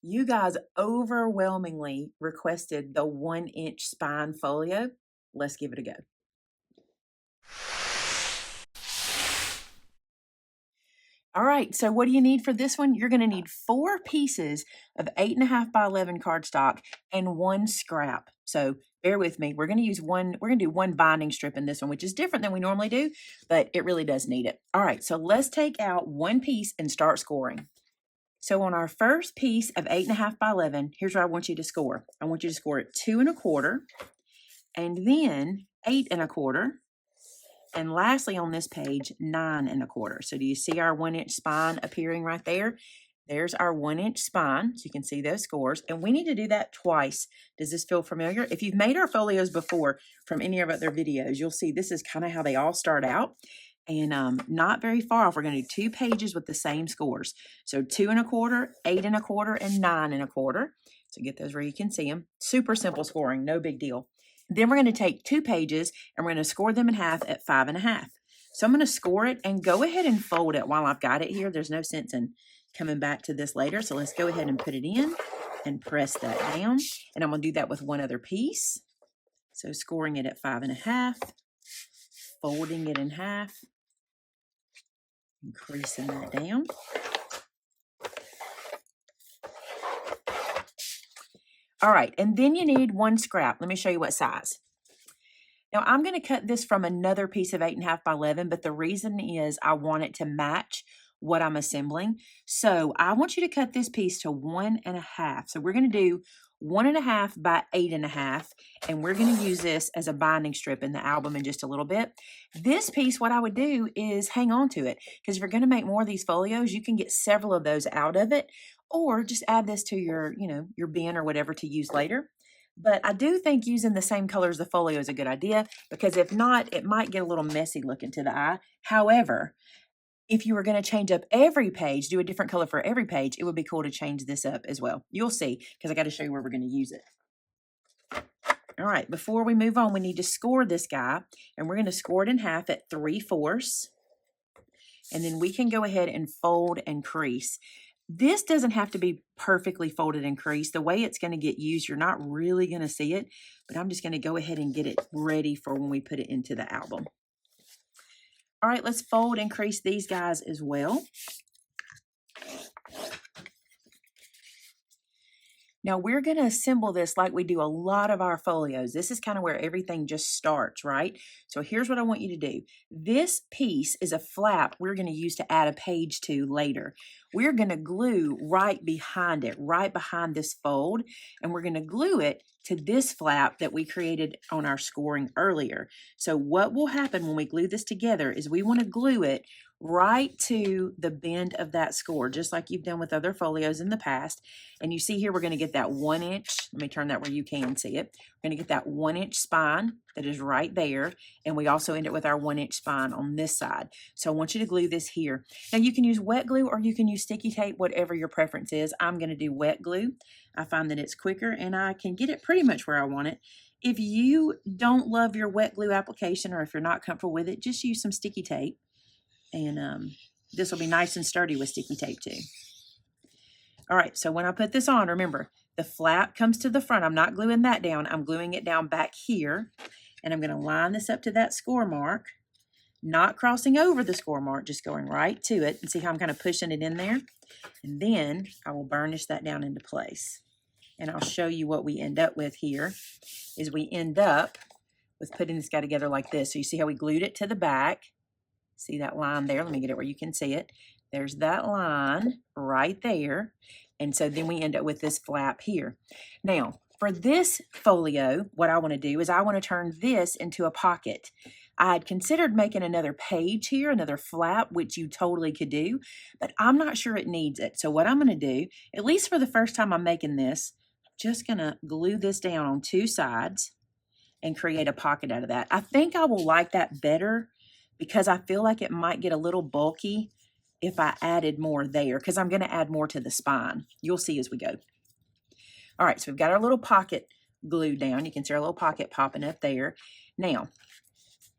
You guys overwhelmingly requested the 1-inch spine folio. Let's give it a go. All right, so what do you need for this one? You're going to need 4 pieces of 8.5 by 11 cardstock and 1 scrap. So bear with me. We're going to do one binding strip in this one, which is different than we normally do, but it really does need it. All right, so let's take out 1 piece and start scoring. So on our first piece of 8.5 by 11, here's what I want you to score. I want you to score it 2 1/4, and then 8 1/4, and lastly on this page, 9 1/4. So do you see our 1-inch spine appearing right there? There's our 1-inch spine, so you can see those scores, and we need to do that twice. Does this feel familiar? If you've made our folios before from any of our other videos, you'll see this is kind of how they all start out. And not very far off. We're going to do 2 pages with the same scores. So 2 1/4, 8 1/4, and 9 1/4. So get those where you can see them. Super simple scoring, no big deal. Then we're going to take 2 pages and we're going to score them in half at 5 1/2. So I'm going to score it and go ahead and fold it while I've got it here. There's no sense in coming back to this later. So let's go ahead and put it in and press that down. And I'm going to do that with one other piece. So scoring it at 5 1/2, folding it in half, increasing that down. All right, and then you need 1 scrap. Let me show you what size. Now I'm going to cut this from another piece of 8.5 by 11, but the reason is I want it to match what I'm assembling. So I want you to cut this piece to 1 1/2. So we're going to do 1 1/2 by 8 1/2, and we're going to use this as a binding strip in the album in just a little bit. This piece, what I would do is hang on to it, because if you're going to make more of these folios, you can get several of those out of it, or just add this to your, your bin or whatever to use later. But I do think using the same color as the folio is a good idea, because if not, it might get a little messy looking to the eye. However, if you were going to change up every page, do a different color for every page, it would be cool to change this up as well. You'll see, because I got to show you where we're going to use it. All right, before we move on, we need to score this guy, and we're going to score it in half at 3/4. And then we can go ahead and fold and crease. This doesn't have to be perfectly folded and creased. The way it's going to get used, you're not really going to see it, but I'm just going to go ahead and get it ready for when we put it into the album. All right, let's fold and crease these guys as well. Now we're going to assemble this like we do a lot of our folios. This is kind of where everything just starts, right? So here's what I want you to do. This piece is a flap we're going to use to add a page to later. We're going to glue right behind it, right behind this fold, and we're going to glue it to this flap that we created on our scoring earlier. So what will happen when we glue this together is we want to glue it right to the bend of that score, just like you've done with other folios in the past. And you see here, we're going to get that 1-inch. Let me turn that where you can see it. We're going to get that 1-inch spine that is right there. And we also end it with our 1-inch spine on this side. So I want you to glue this here. Now you can use wet glue or you can use sticky tape, whatever your preference is. I'm going to do wet glue. I find that it's quicker and I can get it pretty much where I want it. If you don't love your wet glue application, or if you're not comfortable with it, just use some sticky tape. And this will be nice and sturdy with sticky tape too. All right, so when I put this on, remember, the flap comes to the front. I'm not gluing that down. I'm gluing it down back here. And I'm going to line this up to that score mark, not crossing over the score mark, just going right to it. And see how I'm kind of pushing it in there? And then I will burnish that down into place. And I'll show you what we end up with here is we end up with putting this guy together like this. So you see how we glued it to the back? See that line there? Let me get it where you can see it. There's that line right there. And so then we end up with this flap here. Now, for this folio, what I want to do is I want to turn this into a pocket. I had considered making another page here, another flap, which you totally could do, but I'm not sure it needs it. So what I'm going to do, at least for the first time I'm making this, I'm just going to glue this down on 2 sides and create a pocket out of that. I think I will like that better, because I feel like it might get a little bulky if I added more there, because I'm going to add more to the spine. You'll see as we go. All right, so we've got our little pocket glued down. You can see our little pocket popping up there. Now,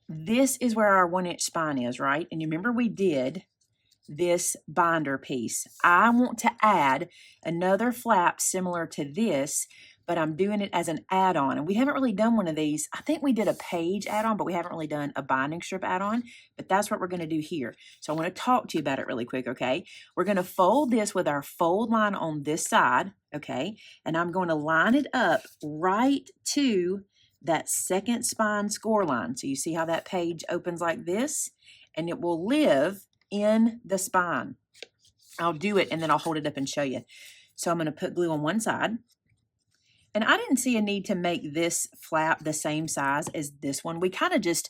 this is where our 1-inch spine is, right? And you remember we did this binder piece. I want to add another flap similar to this, but I'm doing it as an add-on. And we haven't really done one of these. I think we did a page add-on, but we haven't really done a binding strip add-on, but that's what we're gonna do here. So I wanna talk to you about it really quick, okay? We're gonna fold this with our fold line on this side, okay? And I'm going to line it up right to that second spine score line. So you see how that page opens like this? And it will live in the spine. I'll do it and then I'll hold it up and show you. So I'm going to put glue on one side. And I didn't see a need to make this flap the same size as this one. We kind of just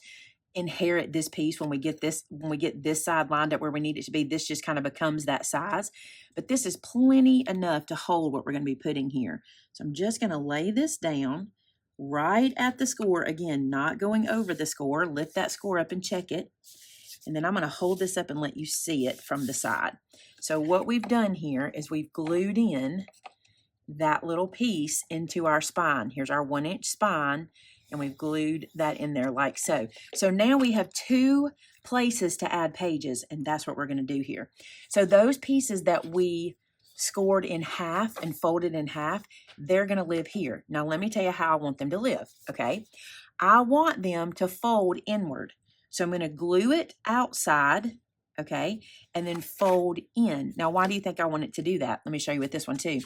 inherit this piece when we get this side lined up where we need it to be. This just kind of becomes that size. But this is plenty enough to hold what we're going to be putting here. So I'm just going to lay this down right at the score. Again, not going over the score. Lift that score up and check it. And then I'm going to hold this up and let you see it from the side. So what we've done here is we've glued in that little piece into our spine. Here's our 1-inch spine, and we've glued that in there like so. So now we have 2 places to add pages, and that's what we're going to do here. So those pieces that we scored in half and folded in half, they're going to live here. Now let me tell you how I want them to live, okay? I want them to fold inward. So I'm going to glue it outside, okay, and then fold in. Now, why do you think I want it to do that? Let me show you with this one too.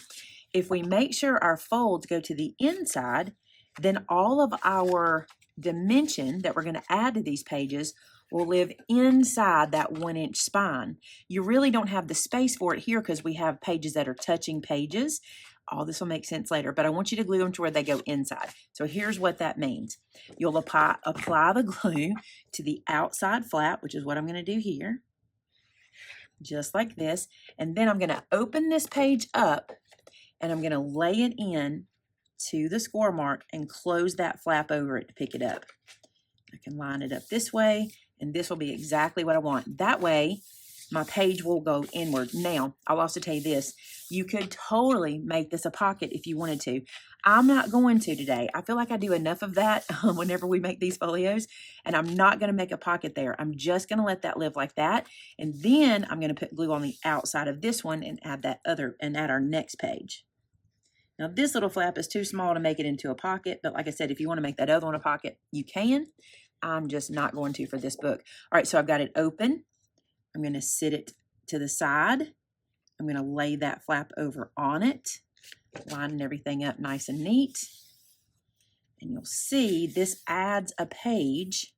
If we make sure our folds go to the inside, then all of our dimension that we're going to add to these pages will live inside that 1-inch spine. You really don't have the space for it here because we have pages that are touching pages. All this will make sense later, but I want you to glue them to where they go inside. So here's what that means. You'll apply the glue to the outside flap, which is what I'm going to do here, just like this. And then I'm going to open this page up and I'm going to lay it in to the score mark and close that flap over it to pick it up. I can line it up this way, and this will be exactly what I want. That way, my page will go inward. Now, I'll also tell you this. You could totally make this a pocket if you wanted to. I'm not going to today. I feel like I do enough of that whenever we make these folios, and I'm not going to make a pocket there. I'm just going to let that live like that, and then I'm going to put glue on the outside of this one and add add our next page. Now, this little flap is too small to make it into a pocket, but like I said, if you want to make that other one a pocket, you can. I'm just not going to for this book. All right, so I've got it open. I'm going to sit it to the side. I'm going to lay that flap over on it, lining everything up nice and neat. And you'll see this adds a page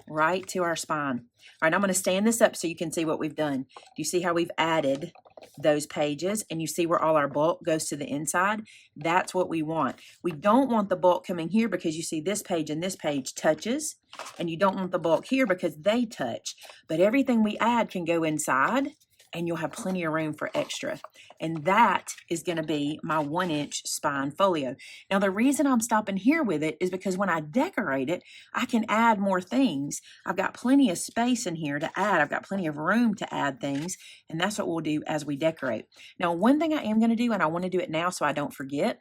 right to our spine. All right, I'm going to stand this up so you can see what we've done. Do you see how we've added those pages, and you see where all our bulk goes to the inside? That's what we want. We don't want the bulk coming here because you see this page and this page touches, and you don't want the bulk here because they touch. But everything we add can go inside, and you'll have plenty of room for extra. And that is going to be my 1-inch spine folio. Now, the reason I'm stopping here with it is because when I decorate it, I can add more things. I've got plenty of space in here to add. I've got plenty of room to add things, and that's what we'll do as we decorate. Now, one thing I am going to do, and I want to do it now so I don't forget.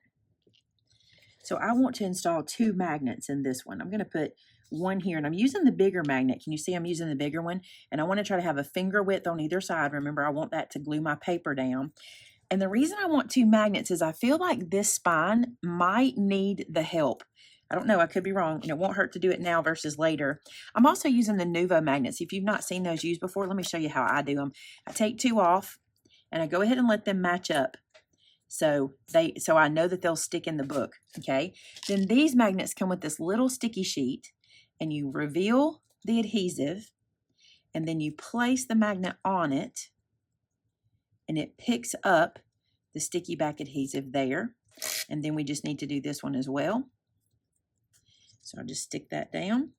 So I want to install 2 magnets in this one. I'm going to put one here, and I'm using the bigger magnet. Can you see I'm using the bigger one? And I want to try to have a finger width on either side. Remember, I want that to glue my paper down. And the reason I want 2 magnets is I feel like this spine might need the help. I don't know, I could be wrong, and it won't hurt to do it now versus later. I'm also using the Nuvo magnets. If you've not seen those used before, let me show you how I do them. I take 2 off, and I go ahead and let them match up. So I know that they'll stick in the book, okay? Then these magnets come with this little sticky sheet, and you reveal the adhesive, and then you place the magnet on it, and it picks up the sticky back adhesive there. And then we just need to do this one as well. So I'll just stick that down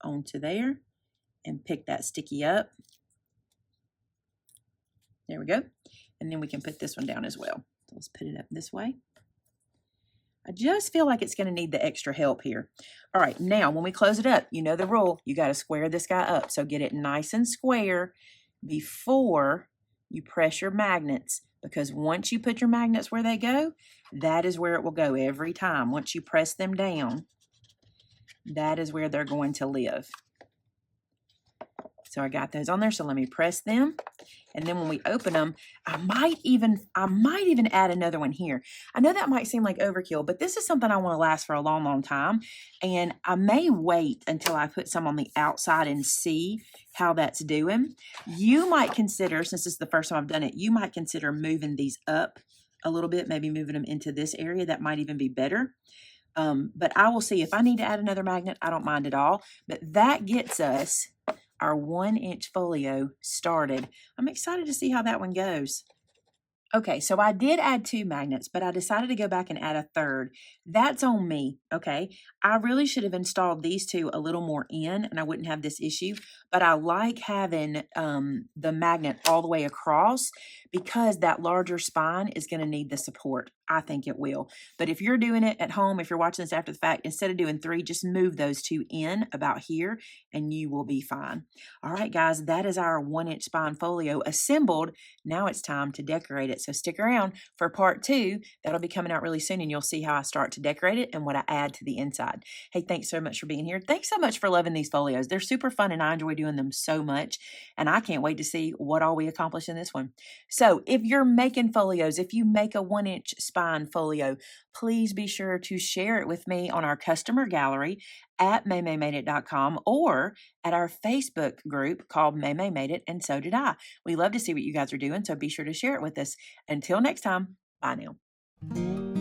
onto there and pick that sticky up. There we go. And then we can put this one down as well. So let's put it up this way. I just feel like it's going to need the extra help here. All right, now when we close it up, you know the rule. You got to square this guy up. So get it nice and square before you press your magnets, because once you put your magnets where they go, that is where it will go every time. Once you press them down, that is where they're going to live. So I got those on there. So let me press them. And then when we open them, I might even add another one here. I know that might seem like overkill, but this is something I want to last for a long, long time. And I may wait until I put some on the outside and see how that's doing. You might consider, since this is the first time I've done it, you might consider moving these up a little bit, maybe moving them into this area. That might even be better. But I will see if I need to add another magnet. I don't mind at all. But that gets us our 1-inch folio started. I'm excited to see how that one goes. Okay, so I did add 2 magnets, but I decided to go back and add a third. That's on me, okay? I really should have installed these 2 a little more in, and I wouldn't have this issue, but I like having the magnet all the way across because that larger spine is gonna need the support. I think it will. But if you're doing it at home, if you're watching this after the fact, instead of doing 3, just move those 2 in about here, and you will be fine. All right, guys, that is our 1-inch spine folio assembled. Now it's time to decorate it. So stick around for part 2. That'll be coming out really soon, and you'll see how I start to decorate it and what I add to the inside. Hey, thanks so much for being here. Thanks so much for loving these folios. They're super fun, and I enjoy doing them so much, and I can't wait to see what all we accomplish in this one. So if you're making folios, if you make a 1-inch spine folio, please be sure to share it with me on our customer gallery at MaymayMadeIt.com or at our Facebook group called Maymay Made It, and so did I. We love to see what you guys are doing, so be sure to share it with us. Until next time, bye now.